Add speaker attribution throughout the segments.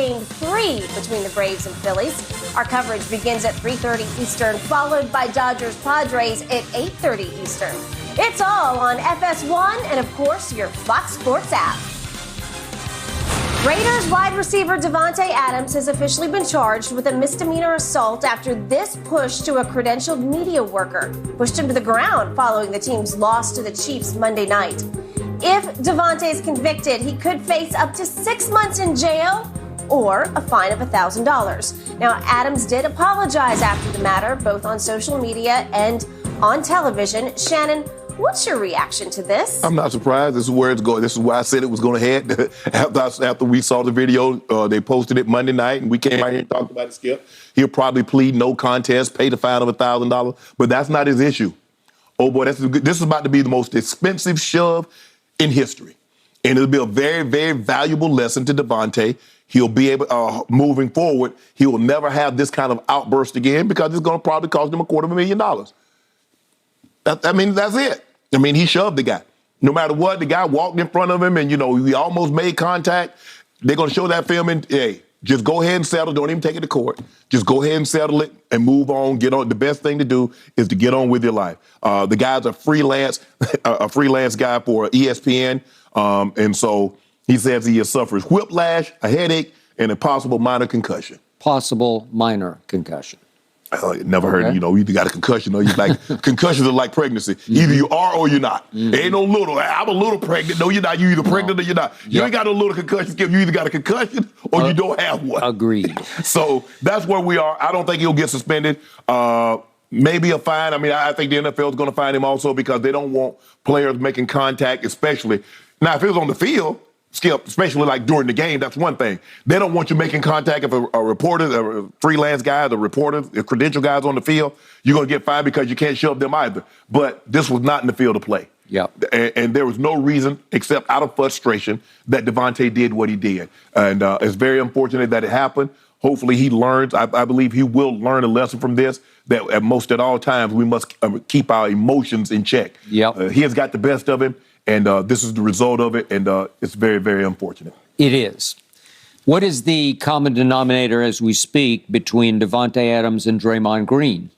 Speaker 1: Game 3 between the Braves and Phillies. Our coverage begins at 3:30 Eastern, followed by Dodgers-Padres at 8:30 Eastern. It's all on FS1 and, of course, your Fox Sports app. Raiders wide receiver Davante Adams has officially been charged with a misdemeanor assault after this push to a credentialed media worker pushed him to the ground following the team's loss to the Chiefs Monday night. If Davante is convicted, he could face up to 6 months in jail or a fine of $1,000. Now, Adams did apologize after the matter, both on social media and on television. Shannon, what's your reaction to this?
Speaker 2: I'm not surprised. This is where it's going. This is why I said it was going to head. After we saw the video, they posted it Monday night, and we came right here and talked about it, Skip. He'll probably plead no contest, pay the fine of $1,000, but that's not his issue. Oh, boy, this is about to be the most expensive shove in history. And it'll be a very, very valuable lesson to Davante. He'll be able, moving forward, he will never have this kind of outburst again because it's going to probably cost him $250,000. I mean, that's it. I mean, he shoved the guy. No matter what, the guy walked in front of him and, he almost made contact. They're going to show that film and, hey, just go ahead and settle. Don't even take it to court. Just go ahead and settle it and move on. Get on. The best thing to do is to get on with your life. The guy's a freelance guy for ESPN. And so he says he suffers whiplash, a headache, and a possible minor concussion.
Speaker 3: Possible minor concussion.
Speaker 2: Never heard, either got a concussion or you like, concussions are like pregnancy. Either you are or you're not. Ain't no little, I'm a little pregnant. No, you're not. You either pregnant or you're not. You ain't got no little concussion, Skip. You either got a concussion or you don't have one.
Speaker 3: Agreed.
Speaker 2: So that's where we are. I don't think he'll get suspended. Maybe a fine. I mean, I think the NFL is going to fine him also because they don't want players making contact, especially. Now, if it was on the field, Skip, especially like during the game, that's one thing. They don't want you making contact if a reporter, a freelance guy, the reporter, the credential guys on the field, you're going to get fined because you can't shove them either. But this was not in the field of play.
Speaker 3: Yeah.
Speaker 2: And there was no reason except out of frustration that Davante did what he did. And it's very unfortunate that it happened. Hopefully he learns. I believe he will learn a lesson from this, that at all times we must keep our emotions in check.
Speaker 3: Yep.
Speaker 2: He has got the best of him. And this is the result of it, and it's very, very unfortunate.
Speaker 3: It is. What is the common denominator as we speak between Davante Adams and Draymond Green?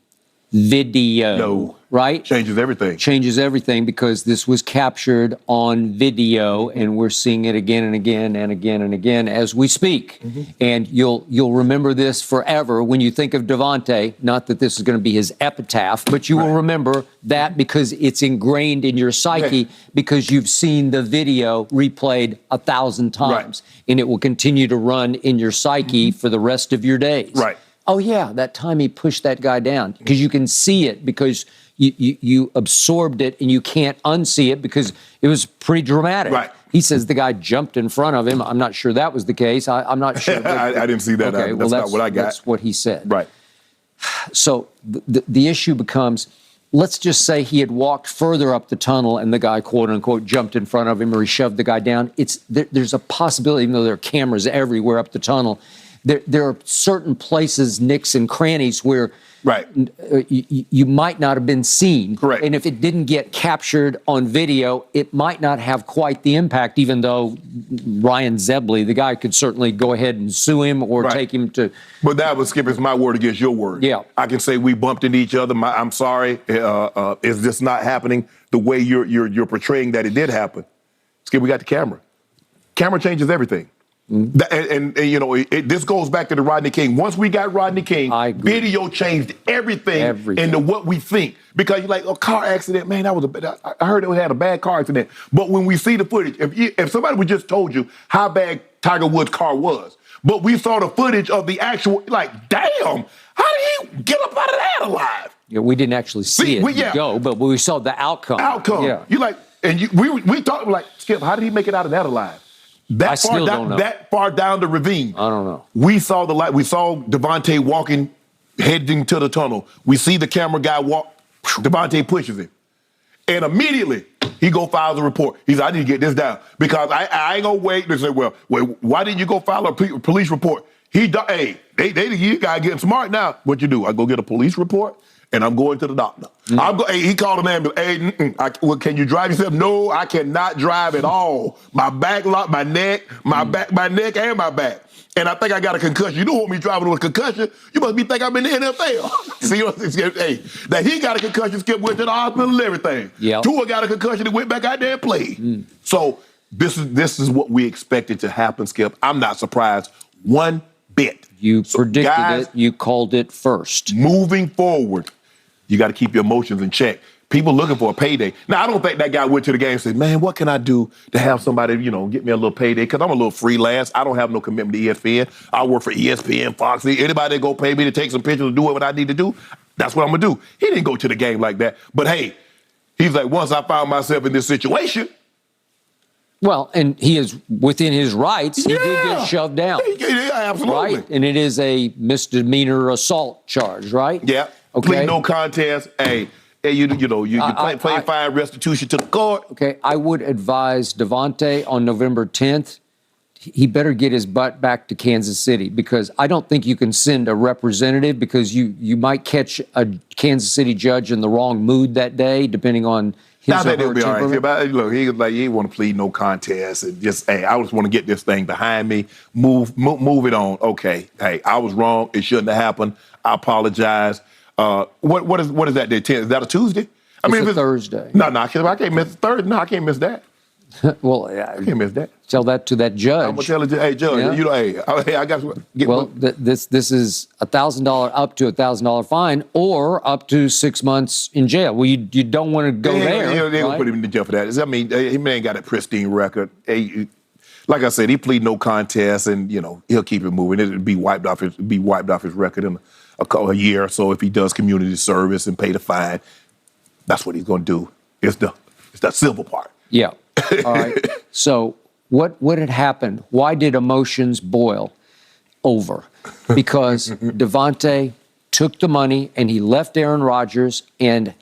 Speaker 3: Video.
Speaker 2: No.
Speaker 3: Right?
Speaker 2: Changes everything.
Speaker 3: Changes everything because this was captured on video, and we're seeing it again and again and again and again as we speak. And you'll remember this forever when you think of Davante. Not that this is going to be his epitaph, but you will remember that because it's ingrained in your psyche because you've seen the video replayed 1,000 times. And it will continue to run in your psyche for the rest of your days.
Speaker 2: Right.
Speaker 3: Oh, yeah, that time he pushed that guy down because you can see it because you absorbed it and you can't unsee it because it was pretty dramatic.
Speaker 2: Right.
Speaker 3: He says the guy jumped in front of him. I'm not sure that was the case. I'm not sure.
Speaker 2: I didn't see that.
Speaker 3: Okay,
Speaker 2: That's not what I got.
Speaker 3: That's what he said.
Speaker 2: Right.
Speaker 3: So the issue becomes, let's just say he had walked further up the tunnel and the guy, quote unquote, jumped in front of him or he shoved the guy down. There's a possibility, even though there are cameras everywhere up the tunnel, there are certain places, nicks and crannies where you might not have been seen.
Speaker 2: Correct.
Speaker 3: And if it didn't get captured on video, it might not have quite the impact, even though Ryan Zebley, the guy, could certainly go ahead and sue him or take him to...
Speaker 2: But that was, Skip, it's my word against your word.
Speaker 3: Yeah.
Speaker 2: I can say we bumped into each other. I'm sorry. It's just not happening the way you're portraying that it did happen. Skip, we got the camera. Camera changes everything. And this goes back to the Rodney King. Once we got Rodney King, video changed everything into what we think. Because you're like, a car accident, man, I heard it had a bad car accident. But when we see the footage, if somebody would just told you how bad Tiger Woods' car was, but we saw the footage of the actual, like, damn, how did he get up out of that alive?
Speaker 3: Yeah, we didn't actually see it go, but we saw the outcome. Yeah.
Speaker 2: You like, and we talked like, Skip, how did he make it out of that alive? That far down the ravine.
Speaker 3: I don't know.
Speaker 2: We saw the light. We saw Davante walking, heading to the tunnel. We see the camera guy walk. Davante pushes him. And immediately, he go file the report. He said, I need to get this down. Because I ain't going to wait. They say, well, why didn't you go file a police report? You guys getting smart now. What you do? I go get a police report, and I'm going to the doctor. He called an ambulance. Can you drive yourself? No, I cannot drive at all. My back locked, my neck, my neck and my back. and I think I got a concussion. You don't want me driving with a concussion. You must be thinking I'm in the NFL. See what I'm saying? Hey, that he got a concussion, Skip went to the hospital and everything.
Speaker 3: Yep.
Speaker 2: Tua got a concussion and went back out there and played. So this is what we expected to happen, Skip. I'm not surprised one bit.
Speaker 3: You
Speaker 2: So
Speaker 3: predicted
Speaker 2: guys,
Speaker 3: it. You called it first.
Speaker 2: Moving forward, you got to keep your emotions in check. People looking for a payday. Now, I don't think that guy went to the game and said, man, what can I do to have somebody, get me a little payday? Because I'm a little freelance. I don't have no commitment to ESPN. I work for ESPN, Fox. Anybody that go pay me to take some pictures and do what I need to do, that's what I'm going to do. He didn't go to the game like that. But, hey, he's like, once I found myself in this situation.
Speaker 3: Well, and he is within his rights. He did get shoved down.
Speaker 2: Yeah, absolutely.
Speaker 3: Right? And it is a misdemeanor assault charge, right?
Speaker 2: Yeah.
Speaker 3: Okay.
Speaker 2: Plead no contest. Hey, you play fine restitution to the court.
Speaker 3: Okay, I would advise Davante on November 10th, he better get his butt back to Kansas City, because I don't think you can send a representative, because you might catch a Kansas City judge in the wrong mood that day, depending on his
Speaker 2: I
Speaker 3: or
Speaker 2: think
Speaker 3: her
Speaker 2: they'll be all right.
Speaker 3: temperament.
Speaker 2: Look, he was like, he didn't want to plead no contest, and just, hey, I just want to get this thing behind me, move it on. Okay, hey, I was wrong. It shouldn't have happened. I apologize. What is that day? 10? Is that a Tuesday?
Speaker 3: It's a Thursday.
Speaker 2: No, I can't miss Thursday. No, I can't miss that.
Speaker 3: Well,
Speaker 2: I can't miss that.
Speaker 3: Tell that to that judge.
Speaker 2: I'm gonna tell it, hey, judge,
Speaker 3: Yeah.
Speaker 2: I got to get.
Speaker 3: Well, this is $1,000 up to $1,000 fine, or up to 6 months in jail. Well, you don't want to go there.
Speaker 2: They
Speaker 3: right?
Speaker 2: put him in jail for that. I mean, he ain't got a pristine record. Hey, like I said, he plead no contest, and he'll keep it moving. It'll be wiped off his record in a year or so if he does community service and pay the fine. That's what he's gonna do. It's the civil part.
Speaker 3: Yeah. All right. So what had happened? Why did emotions boil over? Because Davante took the money and he left Aaron Rodgers, and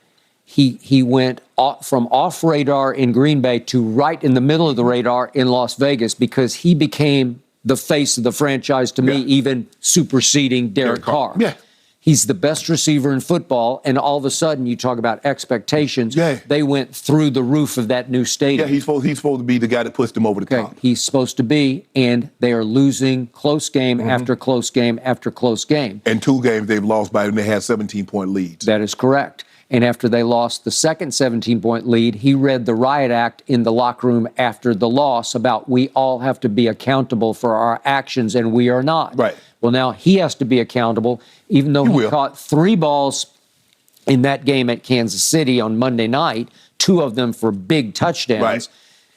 Speaker 3: he went from off radar in Green Bay to right in the middle of the radar in Las Vegas, because he became the face of the franchise, to me, even superseding Derek Carr.
Speaker 2: Yeah.
Speaker 3: He's the best receiver in football, and all of a sudden, you talk about expectations.
Speaker 2: Yeah.
Speaker 3: They went through the roof of that new stadium.
Speaker 2: Yeah, he's supposed to be the guy that pushed them over the top.
Speaker 3: He's supposed to be, and they are losing close game after close game after close game.
Speaker 2: And 2 games they've lost by, and they had 17-point leads.
Speaker 3: That is correct. And after they lost the second 17-point lead, he read the riot act in the locker room after the loss about, we all have to be accountable for our actions, and we are not.
Speaker 2: Right.
Speaker 3: Well, now he has to be accountable, even though he caught 3 balls in that game at Kansas City on Monday night, 2 of them for big touchdowns.
Speaker 2: Right.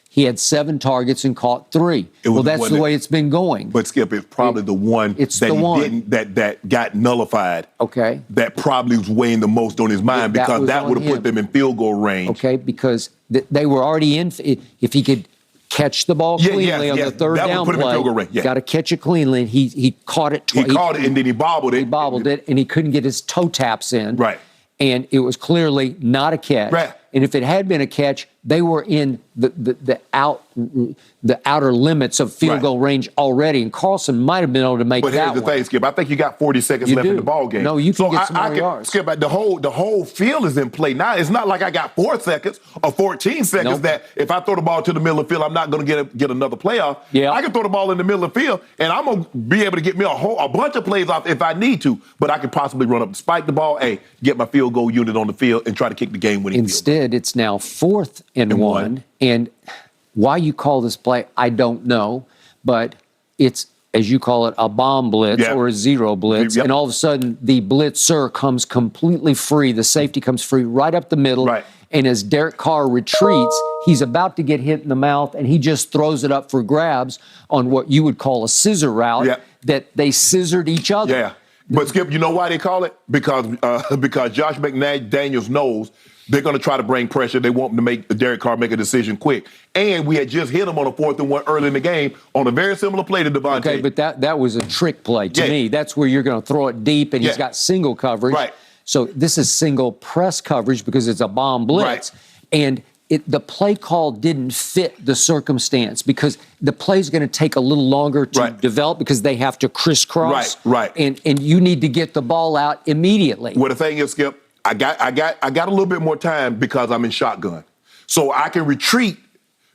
Speaker 3: He had 7 targets and caught 3. Well, that's the way it's been going.
Speaker 2: But Skip, it's probably the one that got nullified.
Speaker 3: Okay.
Speaker 2: That probably was weighing the most on his mind, because that would have put them in field goal range.
Speaker 3: Okay, because they were already in. If he could catch the ball cleanly on the third down play, got to catch it cleanly. And he caught it twice.
Speaker 2: He caught it, and then he bobbled it.
Speaker 3: He bobbled it, and he couldn't get his toe taps in.
Speaker 2: Right.
Speaker 3: And it was clearly not a catch.
Speaker 2: Right.
Speaker 3: And if it had been a catch, they were in the outer limits of field goal range already, and Carlson might have been able to make that one.
Speaker 2: But here's the thing, Skip. I think you got 40 seconds left in the ball game.
Speaker 3: No, you can get some more yards.
Speaker 2: Skip, the whole field is in play now. It's not like I got 4 seconds or 14 seconds that if I throw the ball to the middle of the field, I'm not going to get another playoff.
Speaker 3: Yeah.
Speaker 2: I can throw the ball in the middle of the field, and I'm going to be able to get me a bunch of plays off if I need to. But I could possibly run up, spike the ball, get my field goal unit on the field, and try to kick the game-winning field.
Speaker 3: Instead, it's now 4th and 1. And why you call this play, I don't know, but it's, as you call it, a bomb blitz or a zero blitz. And all of a sudden, the blitzer comes completely free. The safety comes free right up the middle.
Speaker 2: Right.
Speaker 3: And as Derek Carr retreats, he's about to get hit in the mouth, and he just throws it up for grabs on what you would call a scissor route, that they scissored each other.
Speaker 2: Yeah. But, Skip, you know why they call it? Because Josh McDaniels knows they're going to try to bring pressure. They want him to make Derek Carr make a decision quick. And we had just hit him on a 4th and 1 early in the game on a very similar play to Davante.
Speaker 3: Okay, but that was a trick play to me. That's where you're going to throw it deep, and he's got single coverage.
Speaker 2: Right.
Speaker 3: So this is single press coverage because it's a bomb blitz.
Speaker 2: Right.
Speaker 3: And the play call didn't fit the circumstance, because the play is going to take a little longer to develop because they have to crisscross.
Speaker 2: Right.
Speaker 3: And you need to get the ball out immediately.
Speaker 2: Well, the thing is, Skip, I got a little bit more time because I'm in shotgun, so I can retreat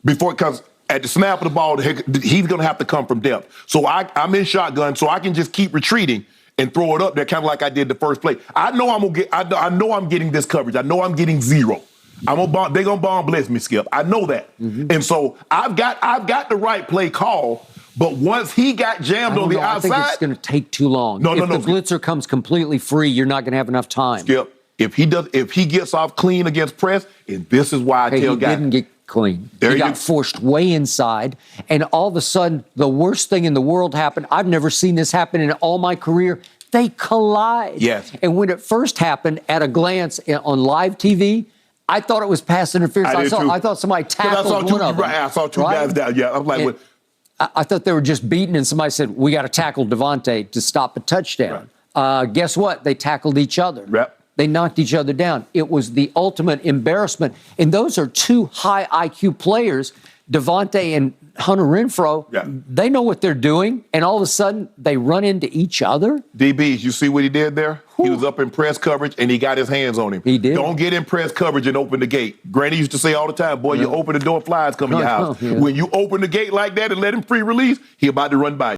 Speaker 2: before, because At the snap of the ball, he's going to have to come from depth. So I'm in shotgun, so I can just keep retreating and throw it up there, kind of like I did the first play. I know I'm gonna get. I know I'm getting this coverage. I know I'm getting zero. They're gonna bomb blitz me, Skip. I know that. And so I've got the right play call. But once he got jammed on the outside,
Speaker 3: I think it's going to take too long.
Speaker 2: No,
Speaker 3: if the blitzer comes completely free, you're not going to have enough time.
Speaker 2: Skip, if he gets off clean against press, and this is why I tell guys,
Speaker 3: he didn't get clean. He got forced way inside, and all of a sudden, the worst thing in the world happened. I've never seen this happen in all my career. They collide.
Speaker 2: Yes.
Speaker 3: And when it first happened, at a glance on live TV, I thought it was pass interference. I thought somebody tackled one of them.
Speaker 2: I saw two guys down. Yeah, I'm like,
Speaker 3: I thought they were just beaten, and somebody said, we got to tackle Davante to stop a touchdown. Right. Guess what? They tackled each other.
Speaker 2: Yep.
Speaker 3: They knocked each other down. It was the ultimate embarrassment. And those are two high IQ players, Davante and Hunter Renfrow.
Speaker 2: Yeah.
Speaker 3: They know what they're doing, and all of a sudden they run into each other.
Speaker 2: DBs, you see what he did there? He was up in press coverage, and he got his hands on him.
Speaker 3: He did.
Speaker 2: Don't get in press coverage and open the gate. Granny used to say all the time, boy, you open the door, flies come in your house. When you open the gate like that and let him free release, he about to run by you.